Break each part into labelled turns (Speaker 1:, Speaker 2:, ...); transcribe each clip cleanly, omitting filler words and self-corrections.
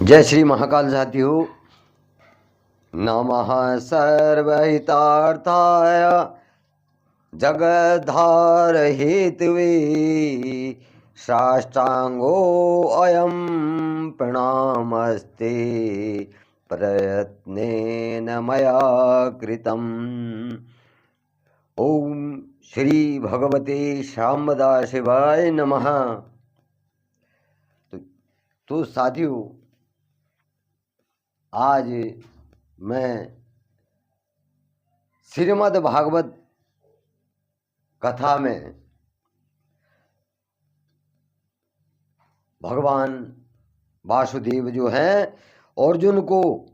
Speaker 1: जय श्री महाकाल साथियों। नमः सर्वहितार्थाय जगद्धार हेतवे साष्टांगो अयं प्रणामस्ते प्रयत्नेन मया कृतम्। ओम श्री भगवते शामदा शिवाय नमः। तो साथियों, आज मैं श्रीमद् भागवत कथा में भगवान वासुदेव जो हैं अर्जुन को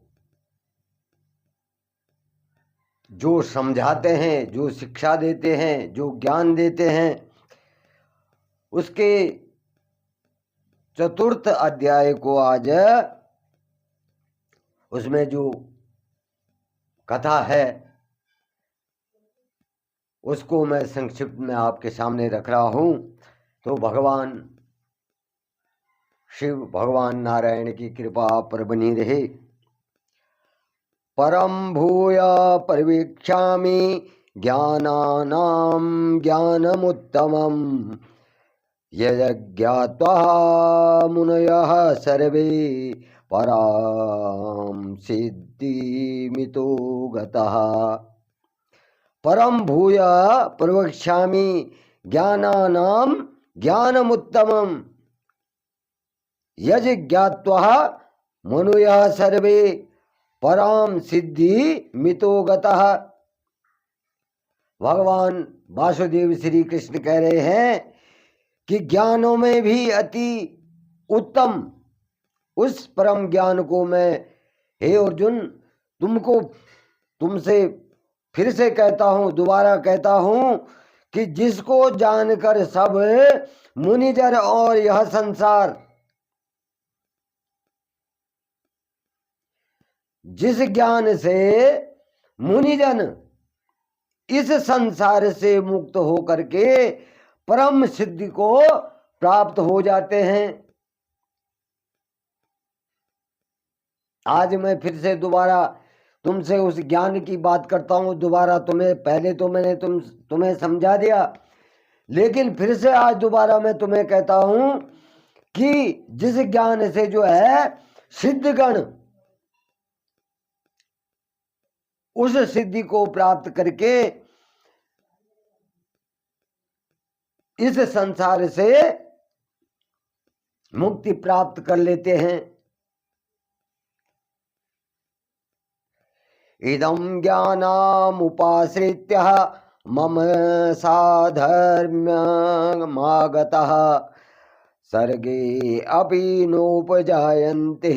Speaker 1: जो समझाते हैं, जो शिक्षा देते हैं, जो ज्ञान देते हैं, उसके चतुर्थ अध्याय को आज उसमें जो कथा है उसको मैं संक्षिप्त में आपके सामने रख रहा हूँ। तो भगवान शिव, भगवान नारायण की कृपा पर बनी रहे। परम भूय परिवीक्षामि ज्ञानानां ज्ञानमुत्तमं यज्ञात्वा मुनयः सर्वे परां सिद्धिमितो गतः। परम भूय प्रवक्ष्यामि ज्ञानानां ज्ञानमुत्तमं यज्ञात्वा मुनयः सर्वे पराम सिद्धि मितो गतः। भगवान वासुदेव श्री कृष्ण कह रहे हैं कि ज्ञानों में भी अति उत्तम उस परम ज्ञान को मैं, हे अर्जुन, तुमसे फिर से कहता हूं, दोबारा कहता हूं कि जिसको जानकर सब मुनिजन और यह संसार, जिस ज्ञान से मुनिजन इस संसार से मुक्त होकर के परम सिद्धि को प्राप्त हो जाते हैं। आज मैं फिर से दोबारा तुमसे उस ज्ञान की बात करता हूं। दोबारा पहले तो मैंने तुम्हें समझा दिया, लेकिन फिर से आज दोबारा मैं तुम्हें कहता हूं कि जिस ज्ञान से जो है सिद्धगण उस सिद्धि को प्राप्त करके इस संसार से मुक्ति प्राप्त कर लेते हैं। इदं ज्ञानमुपाश्रित्य मम साधर्म्यमागतः सर्गे अपि नोपजायन्ते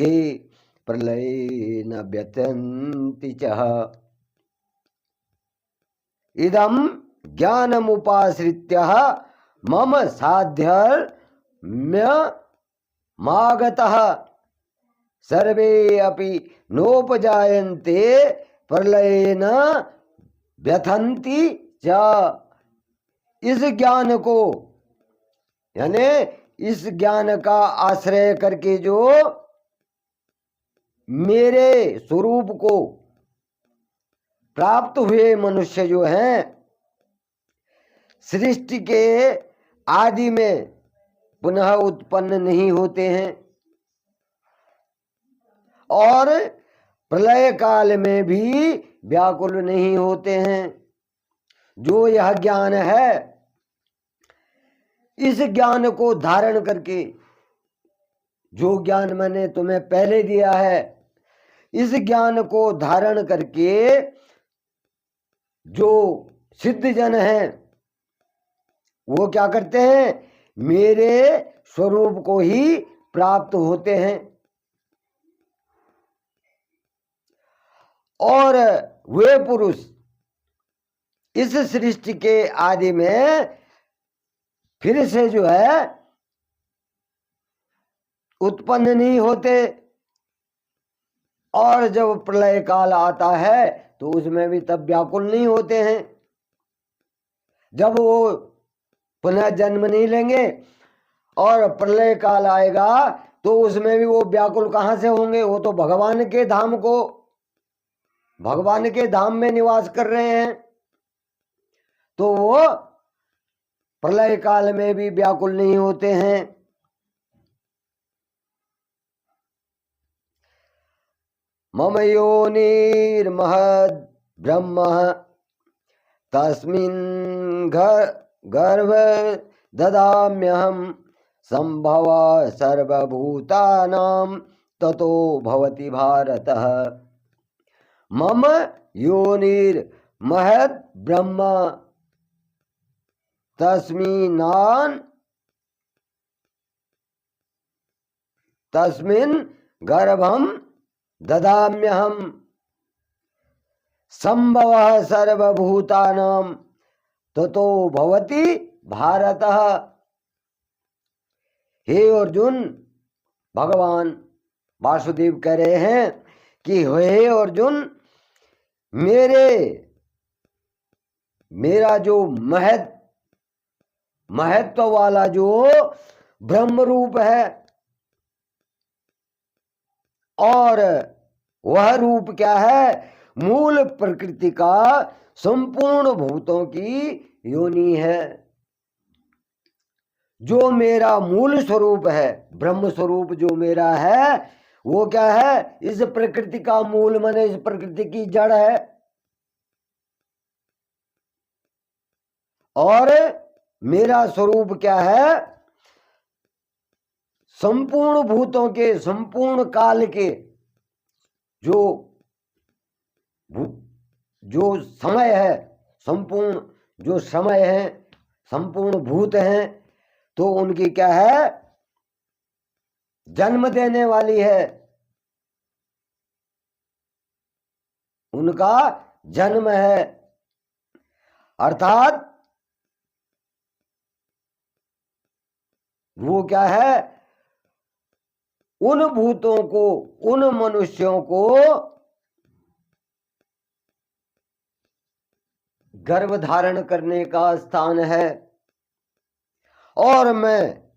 Speaker 1: प्रलये न व्यथन्ति च। इदं ज्ञानमुपाश्रित्य मम साध्यर्म्यमागतः सर्वे अपि नोपजायन्ते प्रलयेन व्यथन्ति च। इस ज्ञान को, यानी इस ज्ञान का आश्रय करके जो मेरे स्वरूप को प्राप्त हुए मनुष्य जो हैं सृष्टि के आदि में पुनः उत्पन्न नहीं होते हैं और प्रलय काल में भी व्याकुल नहीं होते हैं। जो यह ज्ञान है, इस ज्ञान को धारण करके, जो ज्ञान मैंने तुम्हें पहले दिया है, इस ज्ञान को धारण करके जो सिद्ध जन हैं वो क्या करते हैं, मेरे स्वरूप को ही प्राप्त होते हैं। और वे पुरुष इस सृष्टि के आदि में फिर से जो है उत्पन्न नहीं होते और जब प्रलय काल आता है तो उसमें भी तब व्याकुल नहीं होते हैं। जब वो पुनः जन्म नहीं लेंगे और प्रलय काल आएगा तो उसमें भी वो व्याकुल कहाँ से होंगे? वो तो भगवान के धाम को, भगवान के धाम में निवास कर रहे हैं, तो वो प्रलय काल में भी व्याकुल नहीं होते हैं। मम योनिर्महद् ब्रह्म तस्मिन् गर्भ ददाम्यहम् संभव सर्वभूतानां ततो भवति भारतः। मम योनिर्महद् ब्रह्म तस्मिन् गर्भं ददाम्यहम् संभवः सर्वभूतानां ततो भवति भारतः। हे अर्जुन, भगवान वासुदेव कह रहे हैं कि हे अर्जुन, मेरा जो महत्व वाला जो ब्रह्म रूप है, और वह रूप क्या है? मूल प्रकृति का संपूर्ण भूतों की योनि है। जो मेरा मूल स्वरूप है, ब्रह्म स्वरूप जो मेरा है, वो क्या है? इस प्रकृति का मूल, माने इस प्रकृति की जड़ है। और मेरा स्वरूप क्या है? संपूर्ण भूतों के, संपूर्ण काल के जो समय है, संपूर्ण जो समय है, संपूर्ण भूत हैं, तो उनकी क्या है? जन्म देने वाली है, उनका जन्म है। अर्थात वो क्या है? उन भूतों को, उन मनुष्यों को गर्भ धारण करने का स्थान है। और मैं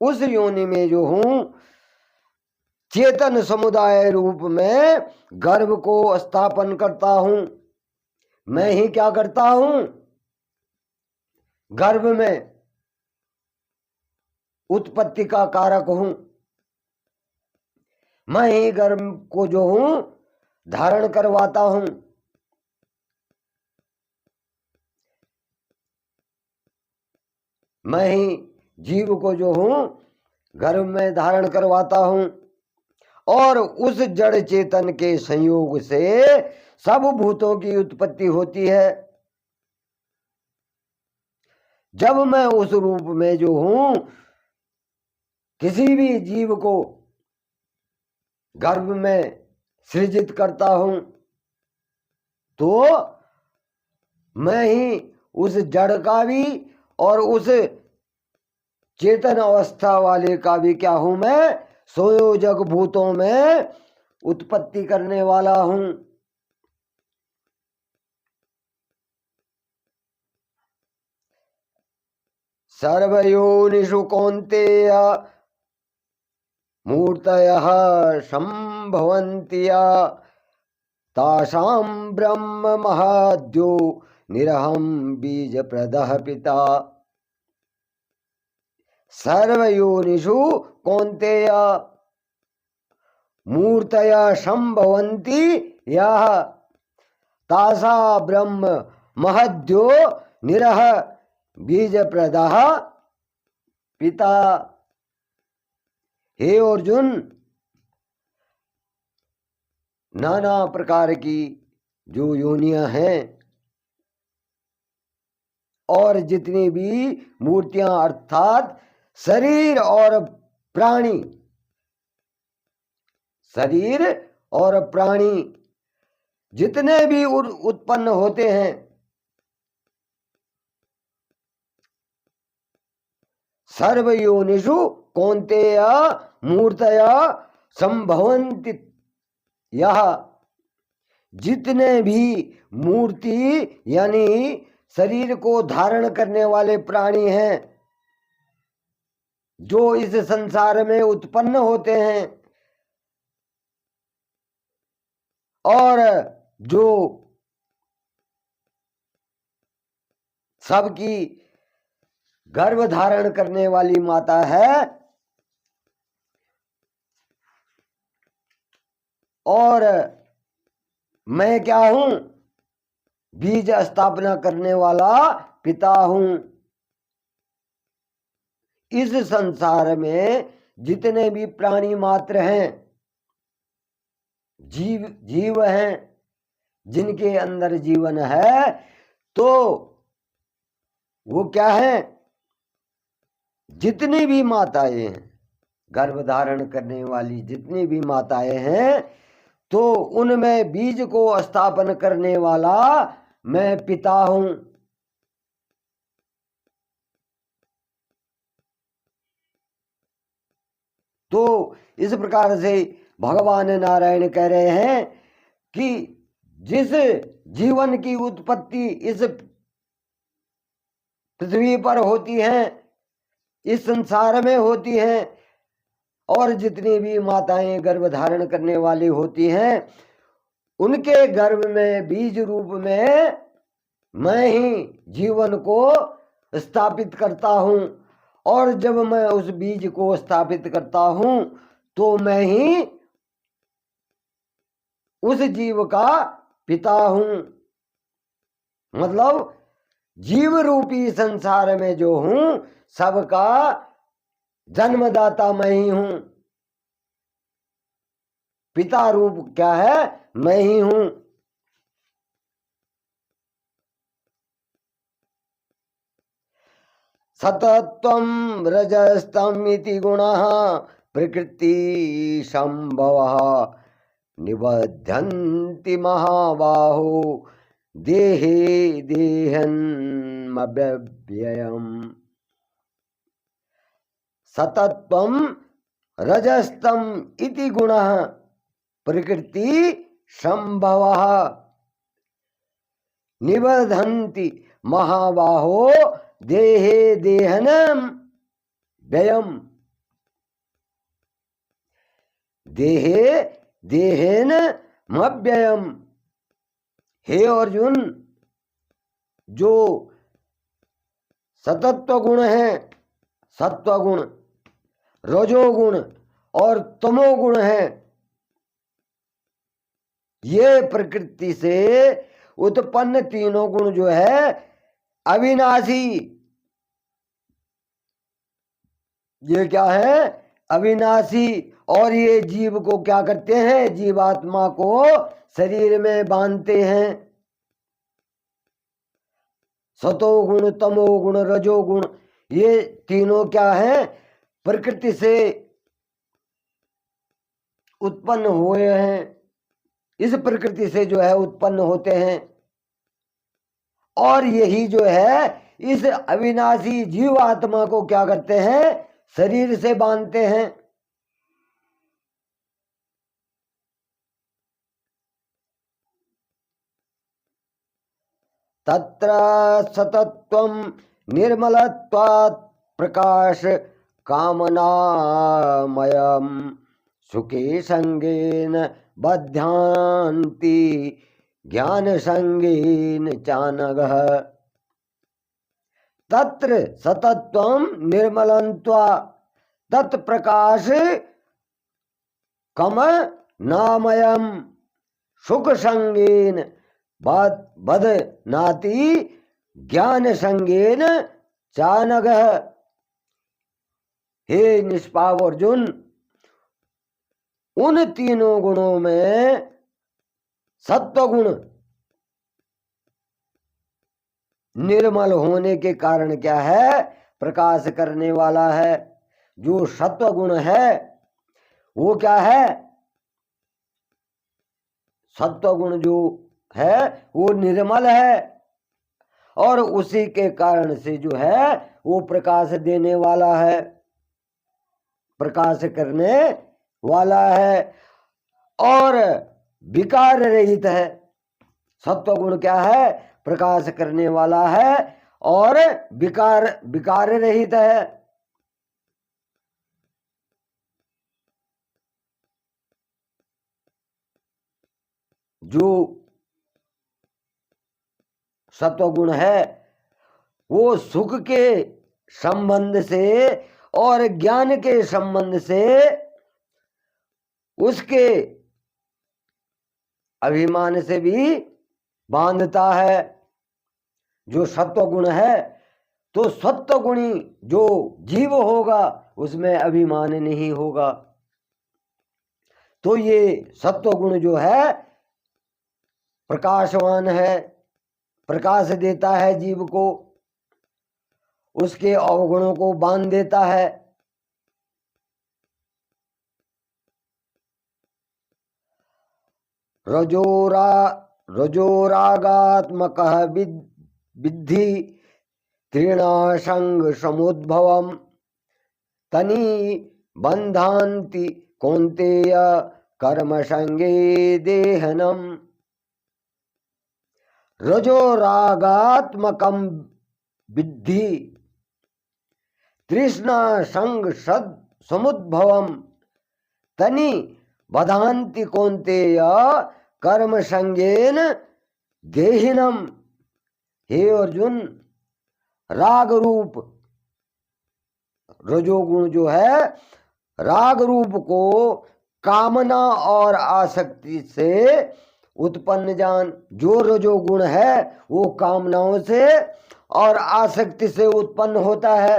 Speaker 1: उस योनि में जो हूं, चेतन समुदाय रूप में गर्भ को स्थापन करता हूं। मैं ही क्या करता हूं? गर्भ में उत्पत्ति का कारक हूं। मैं ही गर्भ को जो हूं धारण करवाता हूं। मैं ही जीव को जो हूं गर्भ में धारण करवाता हूं। और उस जड़ चेतन के संयोग से सब भूतों की उत्पत्ति होती है। जब मैं उस रूप में जो हूं किसी भी जीव को गर्भ में सृजित करता हूं, तो मैं ही उस जड़ का भी और उस चेतन अवस्था वाले का भी क्या हूं? मैं संयोजक भूतों में उत्पत्ति करने वाला हूं। सर्वयोनिषु कौन्तेय मूर्तयः संभवन्ति तासां ब्रह्म महद्यो निरहं बीजप्रदः पिता। सर्वयोनिषु कौन्तेय मूर्तयः संभवन्ति यः तासा ब्रह्म महद्यो निरह बीजप्रदः पिता। हे अर्जुन, नाना प्रकार की जो योनियां हैं और जितनी भी मूर्तियां, अर्थात शरीर और प्राणी, शरीर और प्राणी जितने भी उत्पन्न होते हैं, सर्वयोनिषु कौन्तेय मूर्तया संभवन्ति यह, जितने भी मूर्ति यानी शरीर को धारण करने वाले प्राणी हैं, जो इस संसार में उत्पन्न होते हैं और जो सबकी गर्भ धारण करने वाली माता है और मैं क्या हूं? बीज स्थापना करने वाला पिता हूं। इस संसार में जितने भी प्राणी मात्र हैं, जीव हैं, जिनके अंदर जीवन है, तो वो क्या है? जितनी भी माताएं हैं, गर्भ धारण करने वाली जितनी भी माताएं हैं, तो उनमें बीज को स्थापन करने वाला मैं पिता हूं। तो इस प्रकार से भगवान नारायण कह रहे हैं कि जिस जीवन की उत्पत्ति इस पृथ्वी पर होती है, इस संसार में होती है, और जितनी भी माताएं गर्भ धारण करने वाली होती हैं, उनके गर्भ में बीज रूप में मैं ही जीवन को स्थापित करता हूं। और जब मैं उस बीज को स्थापित करता हूं, तो मैं ही उस जीव का पिता हूं। मतलब जीव रूपी संसार में जो हूं, सबका जन्मदाता मैं ही हूं। पिता रूप क्या है? मैं ही हूं। सतत्वं रजस्तम इति गुणः प्रकृति संभवः निबध्यन्ति महाबाहो देहे देहन्मव्ययम्। सतत्वं रजस्तम इति गुणः प्रकृति संभवः निबध्यन्ति महाबाहो देहे देहनम व्ययम। देहे देहेन मव्ययम। हे अर्जुन, जो सतत्व गुण है, सत्व गुण, रजोगुण और तमोगुण है, ये प्रकृति से उत्पन्न तीनों गुण जो है अविनाशी। ये क्या है? अविनाशी। और ये जीव को क्या करते हैं? जीवात्मा को शरीर में बांधते हैं। सतोगुण, तमोगुण, रजोगुण, ये तीनों क्या है? प्रकृति से उत्पन्न हुए हैं। इस प्रकृति से जो है उत्पन्न होते हैं, और यही जो है इस अविनाशी जीवात्मा को क्या करते हैं? शरीर से बांधते हैं। तत्र सतत्वं निर्मलत्वात् प्रकाश कामनामयम् सुखे संगेन बध्यान्ति ज्ञान संगेन चानघः। तत्र सतत्वं निर्मलत्वात् तत्प्रकाश कम नामयम् सुख संगेन बध्नाति ज्ञान संगेन चानघः। हे निष्पाप अर्जुन, उन तीनों गुणों में सत्व गुण निर्मल होने के कारण क्या है? प्रकाश करने वाला है। जो सत्व गुण है वो क्या है? सत्व गुण जो है वो निर्मल है, और उसी के कारण से जो है वो प्रकाश देने वाला है, प्रकाश करने वाला है, और विकार रहित है। सत्व गुण क्या है? प्रकाश करने वाला है और विकार रहित है। जो सत्वगुण है वो सुख के संबंध से और ज्ञान के संबंध से उसके अभिमान से भी बांधता है। जो सत्वगुण है तो सत्वगुणी जो जीव होगा उसमें अभिमान नहीं होगा। तो ये सत्वगुण जो है प्रकाशवान है, प्रकाश देता है जीव को, उसके अवगुणों को बांध देता है। रजोरागात्मक विद्धि तृणासंग समुद्भवम तनी बंधान्ति कौन्तेय कर्म संगे देहनम। रजोरागात्मकम विद्धि तृष्णा संग सद समुद्भवम तनि बधान्ति कौन्तेय कर्म संगेन देहिनम। हे अर्जुन, राग रूप रजोगुण जो है राग रूप को कामना और आसक्ति से उत्पन्न जान। जो रजोगुण है वो कामनाओं से और आसक्ति से उत्पन्न होता है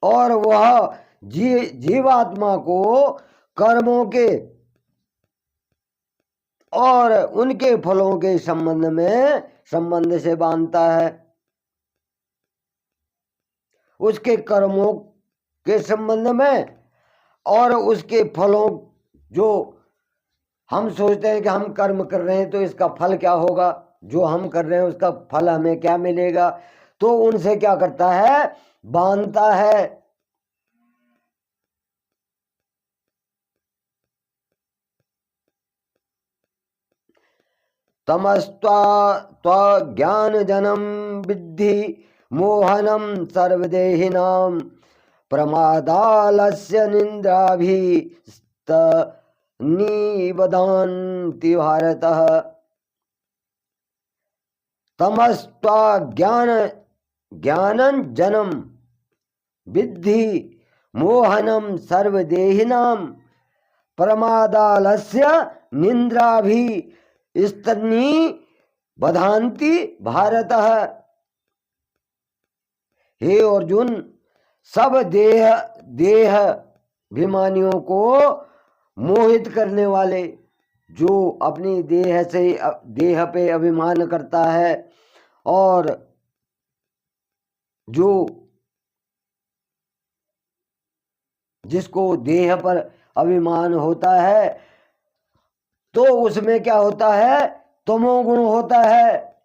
Speaker 1: और वह जीवात्मा को कर्मों के और उनके फलों के संबंध से बांधता है। उसके कर्मों के संबंध में और उसके फलों, जो हम सोचते हैं कि हम कर्म कर रहे हैं तो इसका फल क्या होगा, जो हम कर रहे हैं उसका फल हमें क्या मिलेगा, तो उनसे क्या करता है, बांधता है। तमस्त्वा जनम विद्धि मोहनम सर्वदेहिनां प्रमादालस्य निबधान्ति भारतः। तमस्त्वा ज्ञानंजनम विद्धि मोहनम सर्वदेहिनां प्रमादालस्य निद्राभि बधान्ति भारतः। हे अर्जुन, सब देह अभिमानियों को मोहित करने वाले, जो अपनी देह पे अभिमान करता है और जो जिसको देह पर अभिमान होता है तो उसमें क्या होता है, तमोगुण होता है।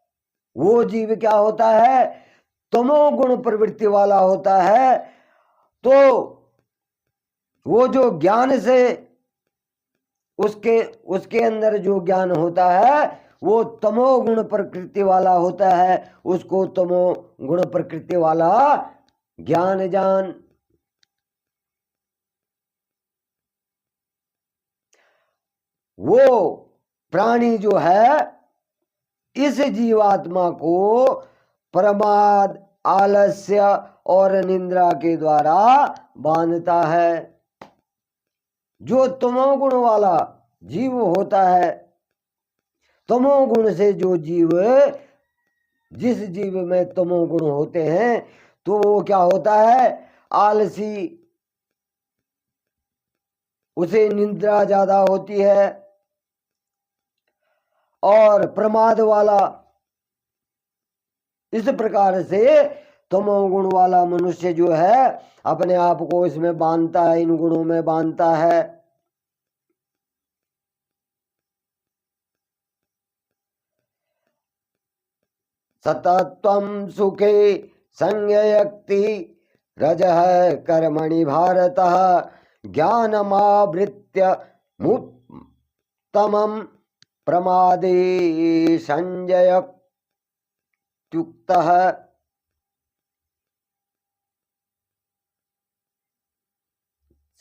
Speaker 1: वो जीव क्या होता है, तमोगुण प्रवृत्ति वाला होता है। तो वो जो ज्ञान से उसके अंदर जो ज्ञान होता है वो तमोगुण प्रकृति वाला होता है। उसको तमोगुण प्रकृति वाला ज्ञान जान। वो प्राणी जो है इस जीवात्मा को प्रमाद, आलस्य और निद्रा के द्वारा बांधता है। जो तमोगुण वाला जीव होता है, तमोगुण से जो जीव, जिस जीव में तमोगुण होते हैं तो वो क्या होता है, आलसी, उसे निद्रा ज्यादा होती है। और प्रमाद वाला, इस प्रकार से तमोगुण वाला मनुष्य जो है अपने आप को इसमें बांधता है, इन गुणों में बांधता है। सतत्वं सुखे संयक्ति रजः कर्मणि भारतः ज्ञानमावृत्य मुत्तमं प्रमादे संजयत्युक्तः।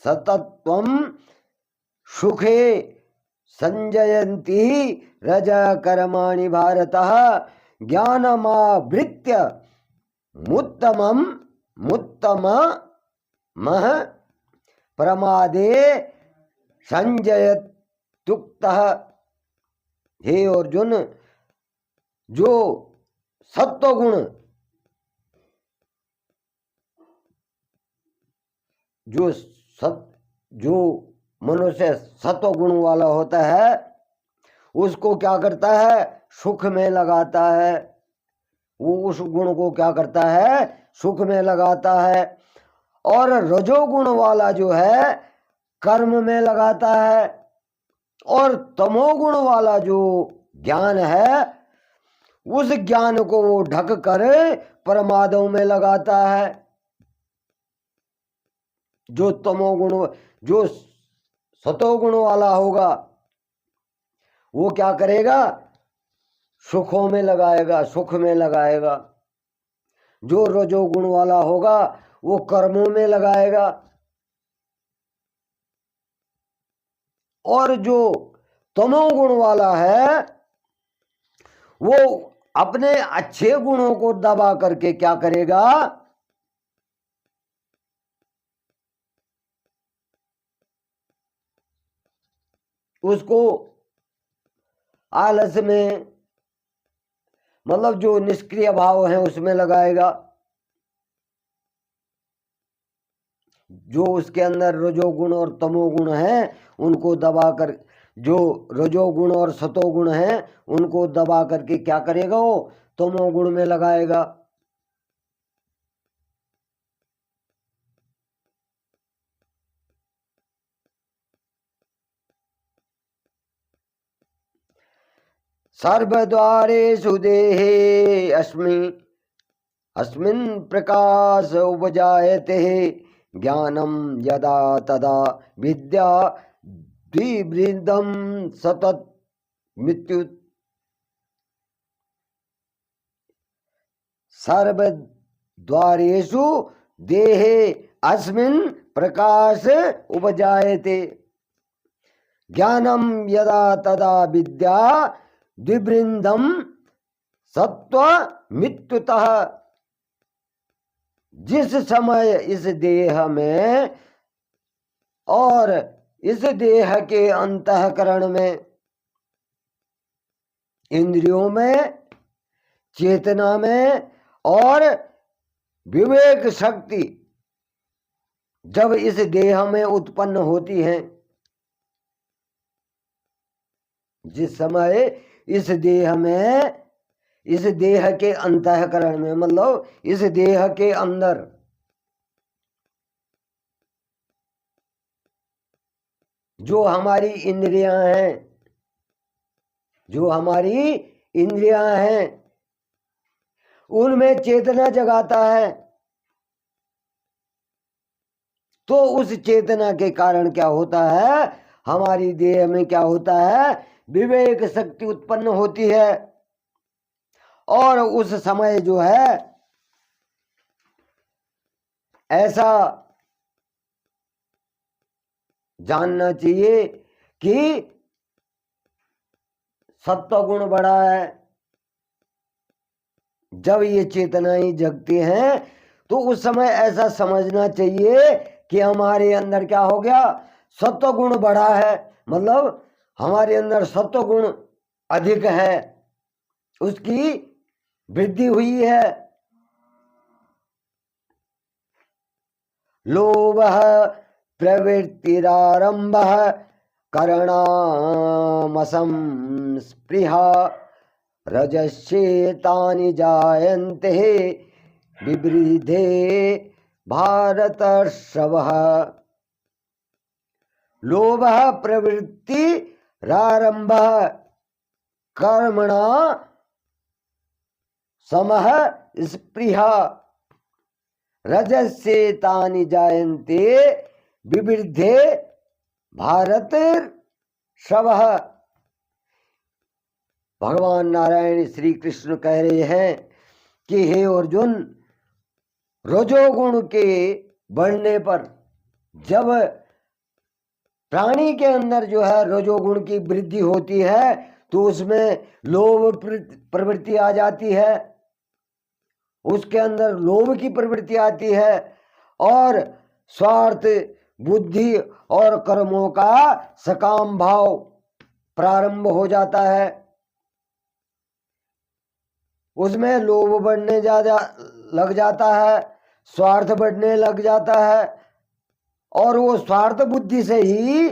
Speaker 1: सतत्वं सुखे संजयन्ति रज कर्माणि भारतः ज्ञानमावृत्य मुत्तमं मुत्तममः प्रमादे संजयत्युक्तः। हे अर्जुन, जो सत्वगुण, जो मनुष्य सत्वगुण वाला होता है उसको क्या करता है, सुख में लगाता है। वो उस गुण को क्या करता है, सुख में लगाता है। और रजोगुण वाला जो है कर्म में लगाता है। और तमोगुण वाला जो ज्ञान है उस ज्ञान को वो ढक कर प्रमादों में लगाता है। जो तमोगुण, जो सतोगुण वाला होगा वो क्या करेगा, सुखों में लगाएगा, सुख में लगाएगा। जो रजोगुण वाला होगा वो कर्मों में लगाएगा। और जो तमोगुण वाला है वो अपने अच्छे गुणों को दबा करके क्या करेगा, उसको आलस में, मतलब जो निष्क्रिय भाव है उसमें लगाएगा। जो उसके अंदर रजोगुण और तमोगुण है उनको दबाकर, जो रजोगुण और सतोगुण है उनको दबा करके क्या करेगा, वो तमोगुण में लगाएगा। सर्वद्वारेषु देहे अस्मिन् प्रकाश उपजायते ज्ञानम यदा तदा विद्या द्विवृद्धं सतत मृत्यु। सर्वद्वारेषु देहे अस्मिन् प्रकाश उपजायते ज्ञानम यदा तदा विद्या द्विवृद्धं सत्व मृत्युतः। जिस समय इस देह में और इस देह के अंतःकरण में, इंद्रियों में, चेतना में और विवेक शक्ति जब इस देह में उत्पन्न होती है, जिस समय इस देह में, इस देह के अंतःकरण में, मतलब इस देह के अंदर जो हमारी इंद्रियां हैं, जो हमारी इंद्रियां हैं उनमें चेतना जगाता है, तो उस चेतना के कारण क्या होता है, हमारी देह में क्या होता है, विवेक शक्ति उत्पन्न होती है। और उस समय जो है ऐसा जानना चाहिए कि सत्वगुण बढ़ा है। जब ये चेतनाएं जगती हैं तो उस समय ऐसा समझना चाहिए कि हमारे अंदर क्या हो गया, सत्वगुण बढ़ा है, मतलब हमारे अंदर सत्वगुण अधिक है, उसकी वृद्धि हुई है। लोभ प्रवृत्तिरारंभ करणामसंस्पृहा रजस्येतानि जायन्ते विवृधे भारतर्षभः। लोभ प्रवृत्तिरारंभ कर्मणा समः स्पृहा रजस्येतानि जायन्ते विवृधे भारतर्षभः। भगवान नारायण श्री कृष्ण कह रहे हैं कि हे अर्जुन, रजोगुण के बढ़ने पर, जब प्राणी के अंदर जो है रजोगुण की वृद्धि होती है तो उसमें लोभ प्रवृत्ति आ जाती है, उसके अंदर लोभ की प्रवृत्ति आती है और स्वार्थ बुद्धि और कर्मों का सकाम भाव प्रारंभ हो जाता है। उसमें लोभ बढ़ने लग जाता है, स्वार्थ बढ़ने लग जाता है और वो स्वार्थ बुद्धि से ही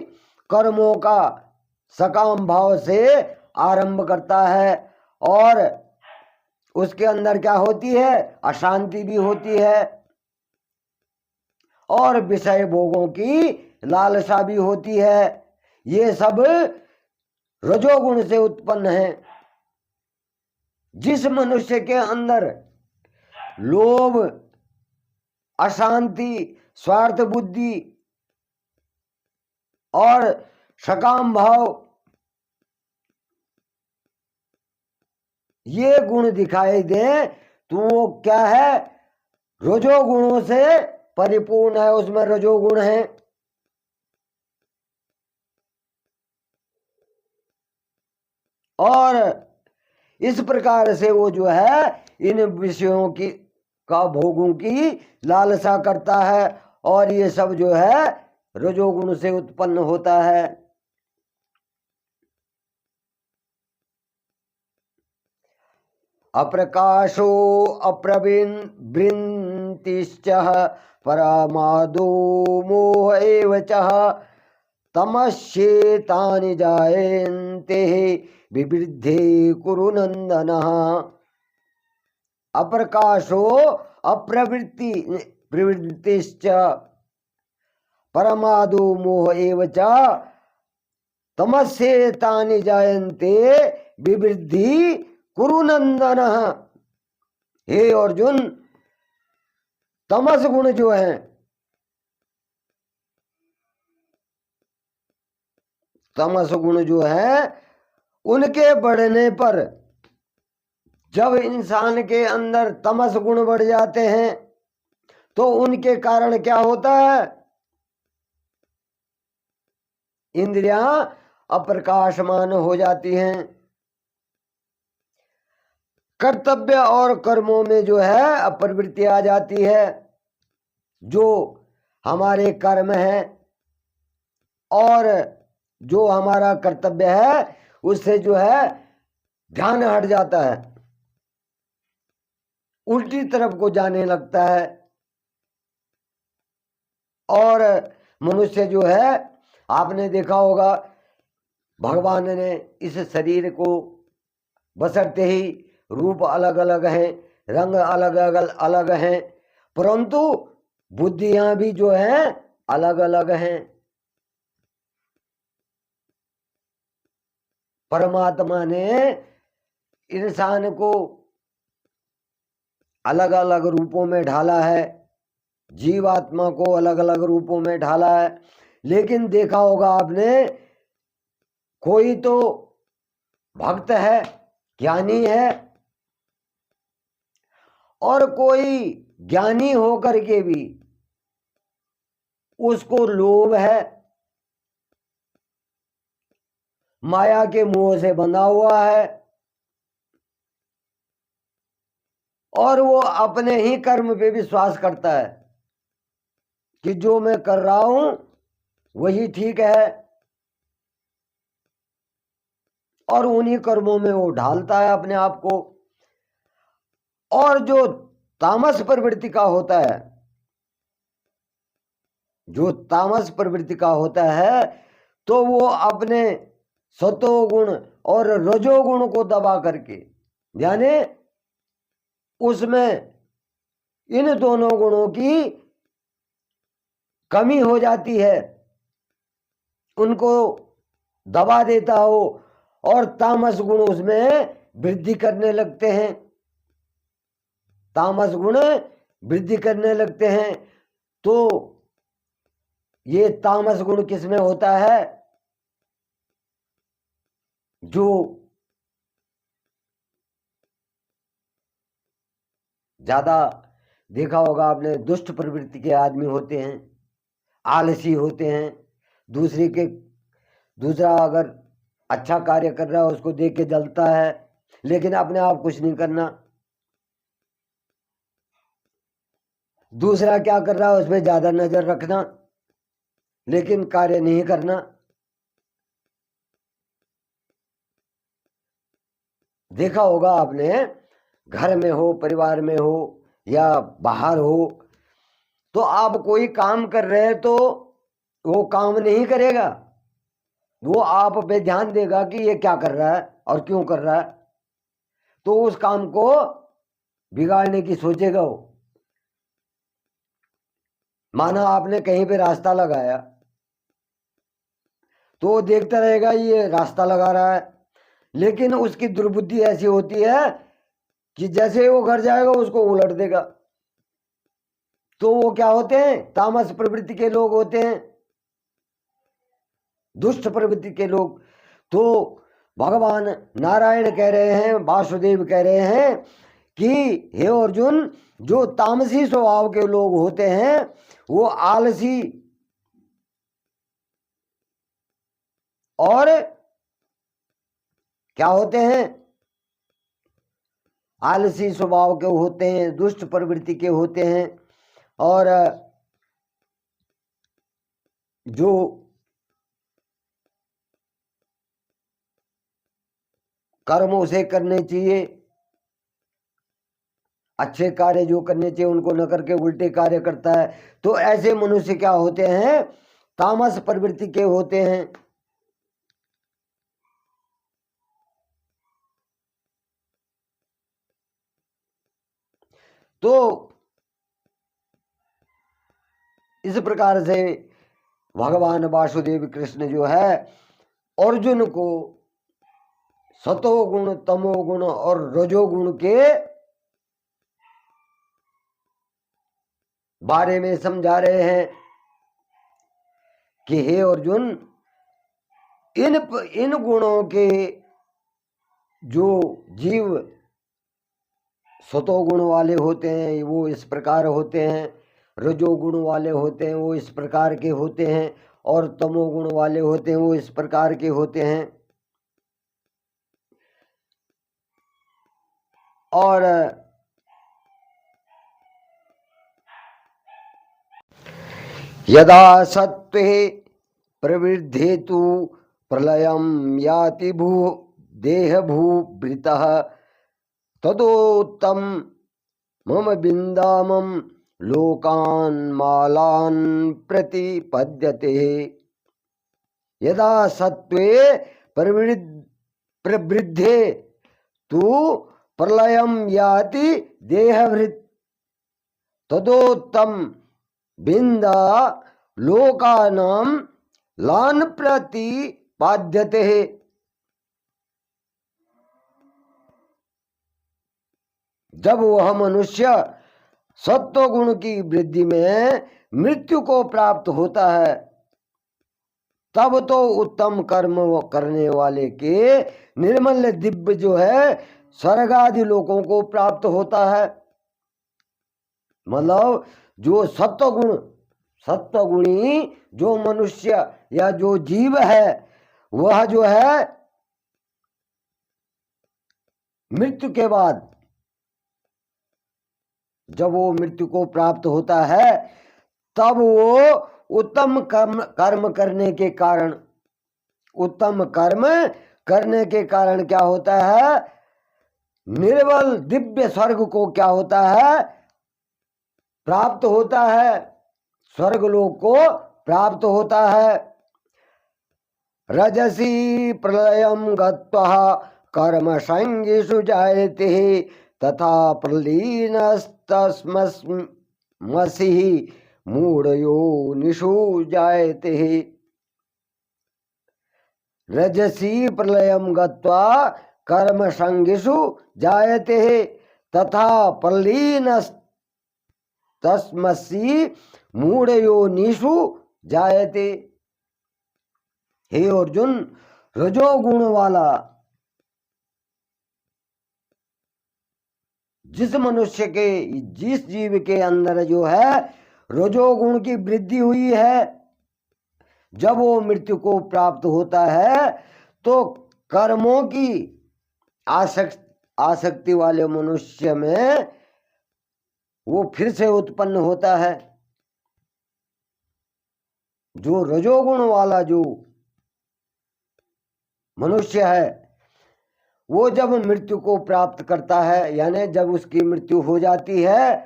Speaker 1: कर्मों का सकाम भाव से आरंभ करता है और उसके अंदर क्या होती है, अशांति भी होती है और विषय भोगों की लालसा भी होती है। ये सब रजोगुण से उत्पन्न है। जिस मनुष्य के अंदर लोभ, अशांति, स्वार्थ बुद्धि और सकाम भाव ये गुण दिखाई दे तो वो क्या है, रजोगुणों से परिपूर्ण है, उसमें रजोगुण है। और इस प्रकार से वो जो है इन विषयों की का भोगों की लालसा करता है और ये सब जो है रजोगुण से उत्पन्न होता है। अप्रकाशो अप्रवृत्तिश्च परमादो मोह एव च तमस्येतानि जायन्ते विवृद्धे कुरु नंदन। अप्रकाशो प्रवृत्तिश्च परमादो मोह एव च तमस्येतानि जायन्ते विवृद्धि कुरु नंदन। हे अर्जुन, तमस गुण जो है, तमस गुण जो है उनके बढ़ने पर, जब इंसान के अंदर तमस गुण बढ़ जाते हैं तो उनके कारण क्या होता है, इंद्रियां अप्रकाशमान हो जाती हैं। कर्तव्य और कर्मों में जो है अप्रवृत्ति आ जाती है। जो हमारे कर्म है और जो हमारा कर्तव्य है उससे जो है ध्यान हट जाता है, उल्टी तरफ को जाने लगता है और मनुष्य जो है, आपने देखा होगा भगवान ने इस शरीर को बसरते ही रूप अलग अलग हैं, रंग अलग अलग हैं, परंतु बुद्धियां भी जो हैं अलग अलग हैं। परमात्मा ने इंसान को अलग अलग रूपों में ढाला है, जीवात्मा को अलग अलग रूपों में ढाला है। लेकिन देखा होगा आपने, कोई तो भक्त है, ज्ञानी है, और कोई ज्ञानी होकर के भी उसको लोभ है, माया के मोह से बंधा हुआ है और वो अपने ही कर्म पे विश्वास करता है कि जो मैं कर रहा हूं वही ठीक है और उन्हीं कर्मों में वो ढालता है अपने आप को। और जो तामस प्रवृत्ति का होता है, जो तामस प्रवृत्ति का होता है तो वो अपने सतोगुण और रजोगुण को दबा करके, यानी उसमें इन दोनों गुणों की कमी हो जाती है, उनको दबा देता हो और तामस गुण उसमें वृद्धि करने लगते हैं, तामस गुण वृद्धि करने लगते हैं। तो ये तामस गुण किसमें होता है, जो ज्यादा देखा होगा आपने, दुष्ट प्रवृत्ति के आदमी होते हैं, आलसी होते हैं, दूसरा अगर अच्छा कार्य कर रहा है उसको देख के जलता है, लेकिन अपने आप कुछ नहीं करना। दूसरा क्या कर रहा है उस पर ज्यादा नजर रखना, लेकिन कार्य नहीं करना। देखा होगा आपने, घर में हो, परिवार में हो या बाहर हो, तो आप कोई काम कर रहे हैं तो वो काम नहीं करेगा, वो आप पे ध्यान देगा कि ये क्या कर रहा है और क्यों कर रहा है, तो उस काम को बिगाड़ने की सोचेगा वो। माना आपने कहीं पे रास्ता लगाया, तो वो देखता रहेगा ये रास्ता लगा रहा है, लेकिन उसकी दुर्बुद्धि ऐसी होती है कि जैसे ही वो घर जाएगा उसको उलट देगा। तो वो क्या होते हैं, तामस प्रवृत्ति के लोग होते हैं, दुष्ट प्रवृत्ति के लोग। तो भगवान नारायण कह रहे हैं, वासुदेव कह रहे हैं कि हे अर्जुन, जो तामसी स्वभाव के लोग होते हैं वो आलसी और क्या होते हैं, आलसी स्वभाव के होते हैं, दुष्ट प्रवृत्ति के होते हैं, और जो कर्म उसे करने चाहिए, अच्छे कार्य जो करने चाहिए उनको न करके उल्टे कार्य करता है, तो ऐसे मनुष्य क्या होते हैं, तामस प्रवृत्ति के होते हैं। तो इस प्रकार से भगवान वासुदेव कृष्ण जो है अर्जुन को सतोगुण, तमोगुण और रजोगुण के बारे में समझा रहे हैं कि हे अर्जुन, इन गुणों के जो जीव सतोगुण वाले होते हैं वो इस प्रकार होते हैं, रजोगुण वाले होते हैं वो इस प्रकार के होते हैं, और तमोगुण वाले होते हैं वो इस प्रकार के होते हैं। और यदा सत्त्वे प्रवृद्धे तु प्रलयं याति भू देहभूभृतः तदोत्तम मम बिंदामम लोकान् मालान् प्रतिपद्यते। यदा सत्त्वे प्रवृद्धे तु प्रलयं याति देहभृत् तदोत्तम बिंदा लोकानां लान् प्रतिपाद्यते। जब वह मनुष्य सत्व गुण की वृद्धि में मृत्यु को प्राप्त होता है, तब तो उत्तम कर्म करने वाले के निर्मल दिव्य जो है स्वर्ग आदि लोकों को प्राप्त होता है। मतलब जो सत्वगुणी जो मनुष्य या जो जीव है वह जो है मृत्यु के बाद जब वो मृत्यु को प्राप्त होता है तब वो उत्तम कर्म करने के कारण, उत्तम कर्म करने के कारण क्या होता है, निर्मल दिव्य स्वर्ग को क्या होता है, प्राप्त होता है, स्वर्गलोक को प्राप्त होता है। रजसी प्रलयं गत्वा कर्म संगीषु जायते तथा प्रलीनस्तस्मसि मूढ़योनिषु जायते। रजसी प्रलयं गत्वा कर्म संगीषु जायते तथा प्रलीनस्तस्मसि मूढ़योनिषु जायते। हे अर्जुन, रजोगुण वाला जिस मनुष्य के, जिस जीव के अंदर जो है रजोगुण की वृद्धि हुई है, जब वो मृत्यु को प्राप्त होता है तो कर्मों की आसक्ति वाले मनुष्य में वो फिर से उत्पन्न होता है। जो रजोगुण वाला जो मनुष्य है वो जब मृत्यु को प्राप्त करता है, यानी जब उसकी मृत्यु हो जाती है,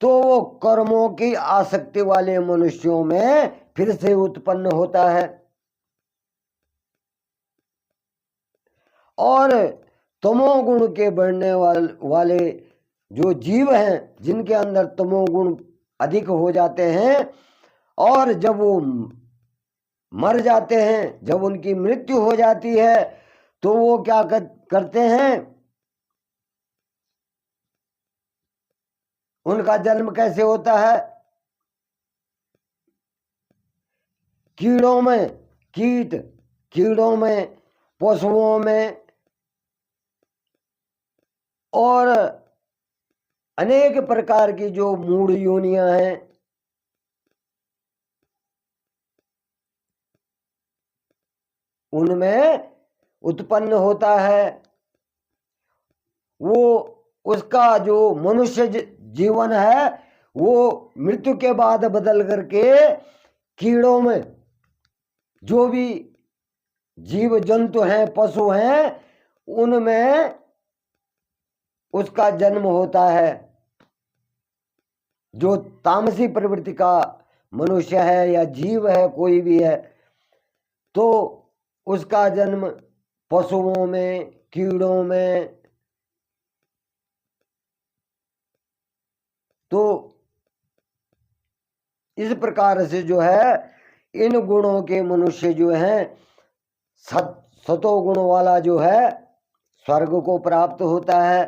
Speaker 1: तो वो कर्मों की आसक्ति वाले मनुष्यों में फिर से उत्पन्न होता है। और तमोगुण के बढ़ने वाले जो जीव हैं, जिनके अंदर तमोगुण अधिक हो जाते हैं, और जब वो मर जाते हैं, जब उनकी मृत्यु हो जाती है, तो वो क्या करते हैं, उनका जन्म कैसे होता है? कीड़ों में, कीड़ों में, पशुओं में और अनेक प्रकार की जो मूढ़ योनियां हैं, उनमें उत्पन्न होता है। वो उसका जो मनुष्य जीवन है वो मृत्यु के बाद बदल करके कीड़ों में, जो भी जीव जंतु हैं, पशु हैं, उनमें उसका जन्म होता है। जो तामसी प्रवृत्ति का मनुष्य है या जीव है, कोई भी है, तो उसका जन्म पशुओं में, कीड़ों में। तो इस प्रकार से जो है इन गुणों के मनुष्य जो हैं, सतोगुण वाला जो है स्वर्ग को प्राप्त होता है,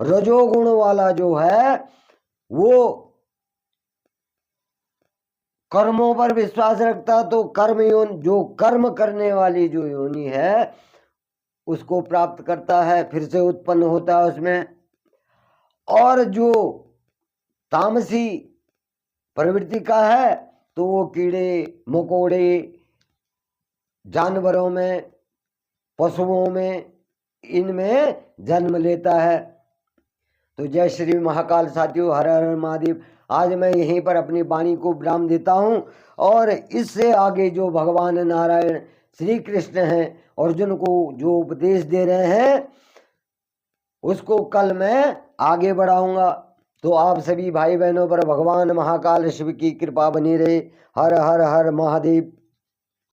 Speaker 1: रजोगुण वाला जो है वो कर्मों पर विश्वास रखता, तो कर्म योनि, जो कर्म करने वाली जो योनि है उसको प्राप्त करता है, फिर से उत्पन्न होता है उसमें। और जो तामसी प्रवृत्ति का है तो वो कीड़े मकोड़े, जानवरों में, पशुओं में, इनमें जन्म लेता है। तो जय श्री महाकाल साथियों, हर हर महादेव। आज मैं यहीं पर अपनी वाणी को विराम देता हूँ, और इससे आगे जो भगवान नारायण श्री कृष्ण हैं अर्जुन को जो उपदेश दे रहे हैं उसको कल मैं आगे बढ़ाऊंगा। तो आप सभी भाई बहनों पर भगवान महाकाल शिव की कृपा बनी रहे। हर हर हर महादेव।